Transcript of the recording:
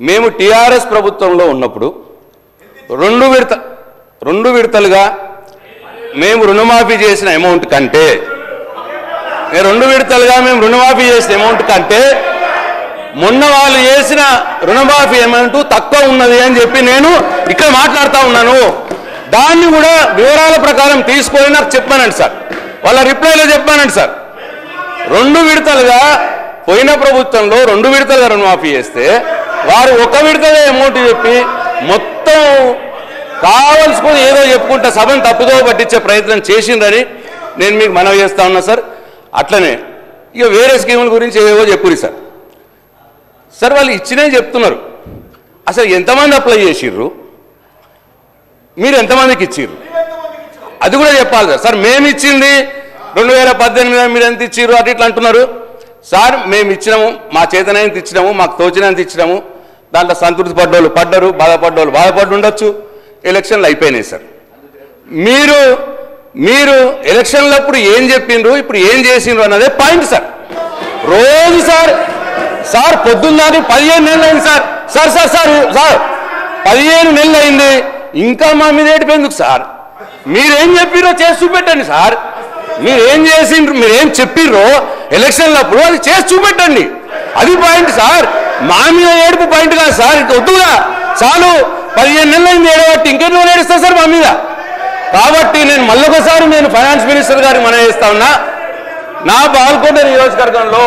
మేము టీఆర్ఎస్ ప్రభుత్వంలో ఉన్నప్పుడు రెండు విడతలుగా మేము రుణమాఫీ చేసిన అమౌంట్ కంటే మొన్న వాళ్ళు చేసిన రుణమాఫీ అమౌంట్ తక్కువ ఉన్నది అని చెప్పి నేను ఇక్కడ మాట్లాడుతూ ఉన్నాను. దాన్ని కూడా వివరాల ప్రకారం తీసుకొని నాకు చెప్పానండి సార్. వాళ్ళ రిప్లైలో చెప్పానండి సార్. రెండు విడతలుగా పోయిన ప్రభుత్వంలో రెండు విడతలుగా రుణమాఫీ చేస్తే వారు ఒక విడతగా అమౌంట్ చెప్పి మొత్తం కావాల్సుకొని ఏదో చెప్పుకుంటా సభను తప్పుదో పట్టించే ప్రయత్నం చేసిందని నేను మీకు మనవి చేస్తా ఉన్నా సార్. అట్లనే ఇక వేరే స్కీముల గురించి ఏవేవో చెప్పురి సార్. సార్ వాళ్ళు ఇచ్చినవి చెప్తున్నారు. అసలు ఎంతమంది అప్లై చేసిర్రు, మీరు ఎంతమందికి ఇచ్చిర్రు అది కూడా చెప్పాలి సార్. సార్ మేము ఇచ్చింది 2018 మీరు ఎంత ఇచ్చిర్రు అటు ఇట్లా అంటున్నారు సార్. మేము ఇచ్చినాము, మా చేతనైనంత ఇచ్చినాము, మాకు తోచినంత ఇచ్చినాము. దాంట్లో సంతృప్తి పడ్డోళ్ళు పడ్డరు, బాధపడ్డోళ్ళు బాధపడి ఉండొచ్చు. ఎలక్షన్లు అయిపోయినాయి సార్. మీరు ఎలక్షన్లప్పుడు ఏం చెప్పిండ్రు, ఇప్పుడు ఏం చేసిండ్రు అన్నదే పాయింట్ సార్. రోజు సార్ పొద్దున్నది 15 నెలలు అయింది సార్. సార్ 15 నెలలు అయింది, ఇంకా మా మీద ఏడిపోయిందుకు సార్? మీరేం చెప్పిర్రో చేసి చూపెట్టండి సార్. మీరేం చేసిండ్రు, మీరేం చెప్పిర్రో ఎలక్షన్లప్పుడు అది చేసి చూపెట్టండి. అది పాయింట్ సార్. మా మీద ఏడుపు పాయింట్ కాదు సార్. ఇంక వద్దుగా, చాలు. 15 నెలలు అయింది ఏడబట్టి, ఇంకెన్నో ఏడుస్తా సార్ మా మీద. కాబట్టి నేను మళ్ళొకసారి ఫైనాన్స్ మినిస్టర్ గారికి మనం చేస్తా ఉన్నా, నా పాల్గొండ నియోజకవర్గంలో